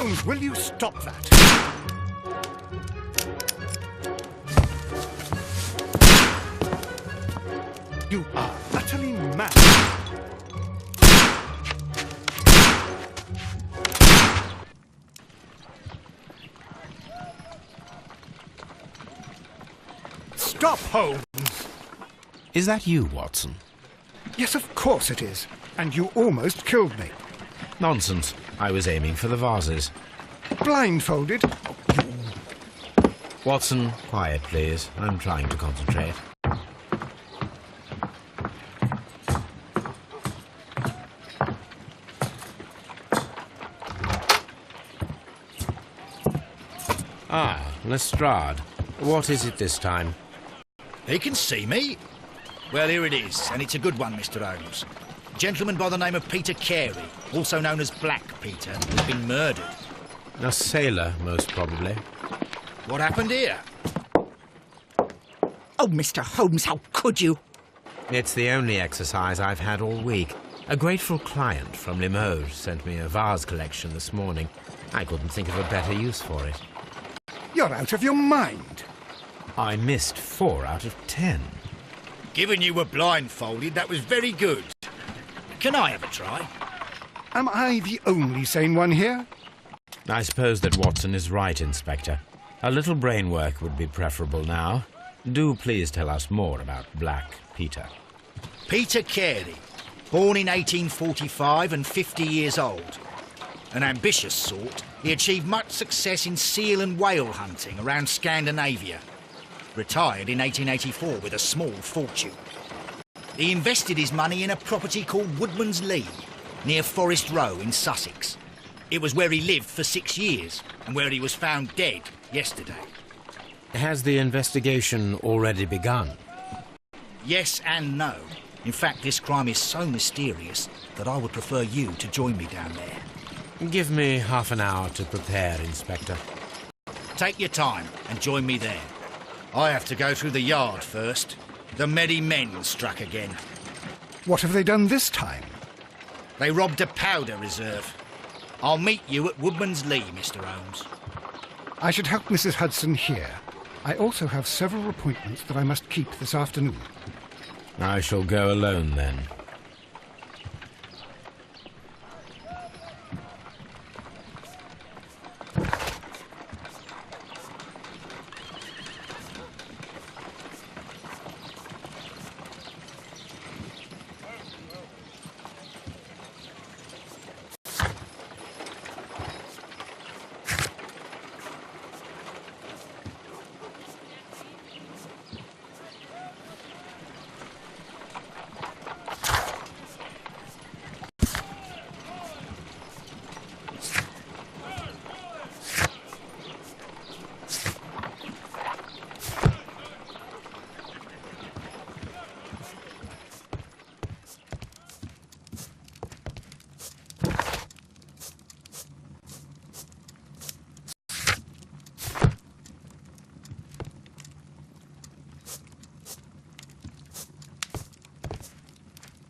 Holmes, will you stop that? You are utterly mad. Stop, Holmes! Is that you, Watson? Yes, of course it is. And you almost killed me. Nonsense. I was aiming for the vases. Blindfolded? Watson, quiet, please. I'm trying to concentrate. Ah, Lestrade. What is it this time? He can see me. Well, here it is, and it's a good one, Mr. Holmes. A gentleman by the name of Peter Carey, also known as Black Peter, has been murdered. A sailor, most probably. What happened here? Oh, Mr. Holmes, how could you? It's the only exercise I've had all week. A grateful client from Limoges sent me a vase collection this morning. I couldn't think of a better use for it. You're out of your mind. I missed 4 out of 10. Given you were blindfolded, that was very good. Can I have a try? Am I the only sane one here? I suppose that Watson is right, Inspector. A little brain work would be preferable now. Do please tell us more about Black Peter. Peter Carey, born in 1845 and 50 years old. An ambitious sort, he achieved much success in seal and whale hunting around Scandinavia. Retired in 1884 with a small fortune. He invested his money in a property called Woodman's Lee, near Forest Row in Sussex. It was where he lived for 6 years, and where he was found dead yesterday. Has the investigation already begun? Yes and no. In fact, this crime is so mysterious that I would prefer you to join me down there. Give me half an hour to prepare, Inspector. Take your time and join me there. I have to go through the yard first. The merry men struck again. What have they done this time? They robbed a powder reserve. I'll meet you at Woodman's Lee, Mr. Holmes. I should help Mrs. Hudson here. I also have several appointments that I must keep this afternoon. I shall go alone, then.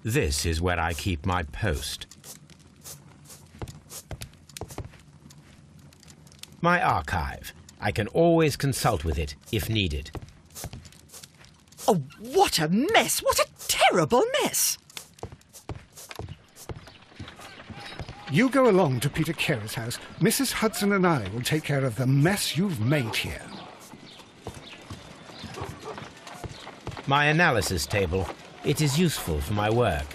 This is where I keep my post. My archive. I can always consult with it, if needed. Oh, what a mess! What a terrible mess! You go along to Peter Carey's house. Mrs. Hudson and I will take care of the mess you've made here. My analysis table. It is useful for my work.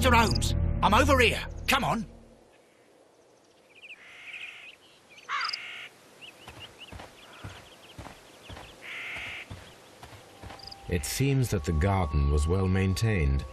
Mr. Holmes, I'm over here. Come on. It seems that the garden was well maintained.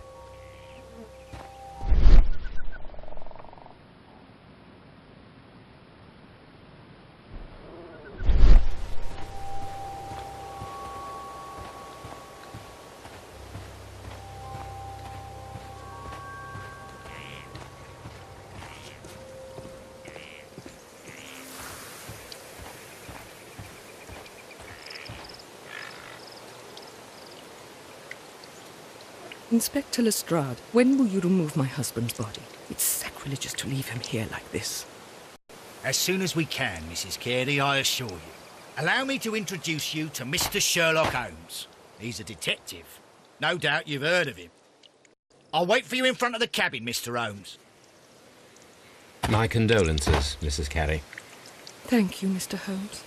Inspector Lestrade, when will you remove my husband's body? It's sacrilegious to leave him here like this. As soon as we can, Mrs. Carey, I assure you. Allow me to introduce you to Mr. Sherlock Holmes. He's a detective. No doubt you've heard of him. I'll wait for you in front of the cabin, Mr. Holmes. My condolences, Mrs. Carey. Thank you, Mr. Holmes.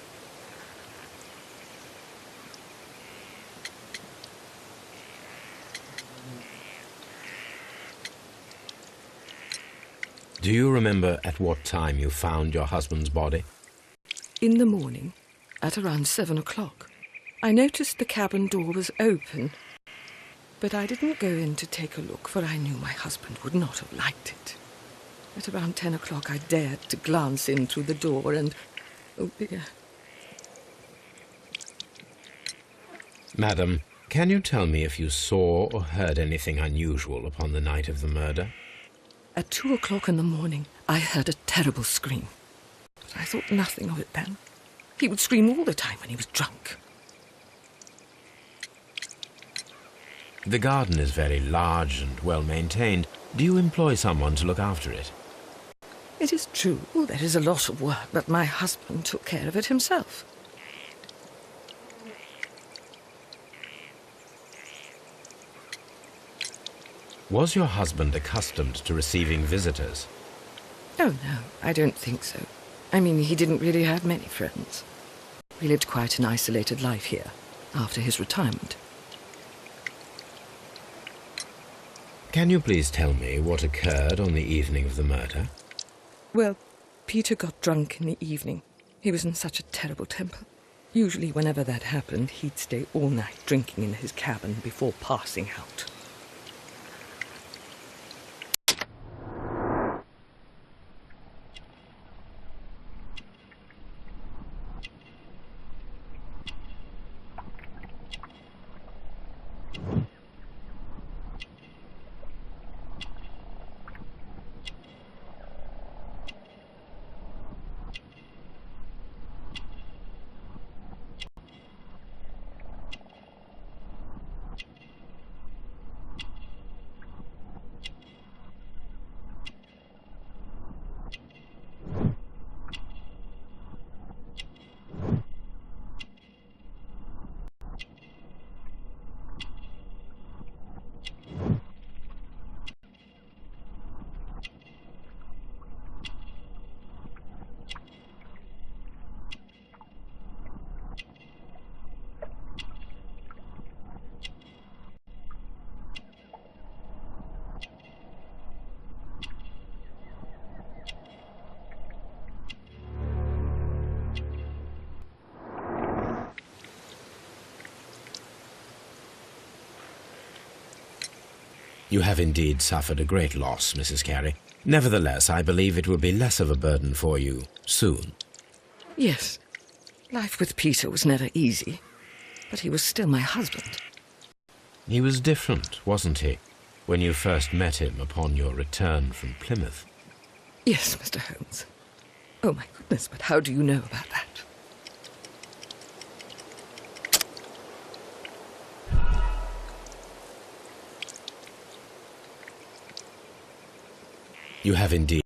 Do you remember at what time you found your husband's body? In the morning, at around 7 o'clock. I noticed the cabin door was open, but I didn't go in to take a look, for I knew my husband would not have liked it. At around 10 o'clock, I dared to glance in through the door and... oh dear. Madam, can you tell me if you saw or heard anything unusual upon the night of the murder? At 2 o'clock in the morning, I heard a terrible scream. But I thought nothing of it then. He would scream all the time when he was drunk. The garden is very large and well maintained. Do you employ someone to look after it? It is true, there is a lot of work, but my husband took care of it himself. Was your husband accustomed to receiving visitors? Oh, no, I don't think so. I mean, he didn't really have many friends. He lived quite an isolated life here, after his retirement. Can you please tell me what occurred on the evening of the murder? Well, Peter got drunk in the evening. He was in such a terrible temper. Usually, whenever that happened, he'd stay all night drinking in his cabin before passing out. You have indeed suffered a great loss, Mrs. Carey. Nevertheless, I believe it will be less of a burden for you soon. Yes, life with Peter was never easy, but he was still my husband. He was different, wasn't he, when you first met him upon your return from Plymouth? Yes, Mr. Holmes. Oh, my goodness, but how do you know about that? You have indeed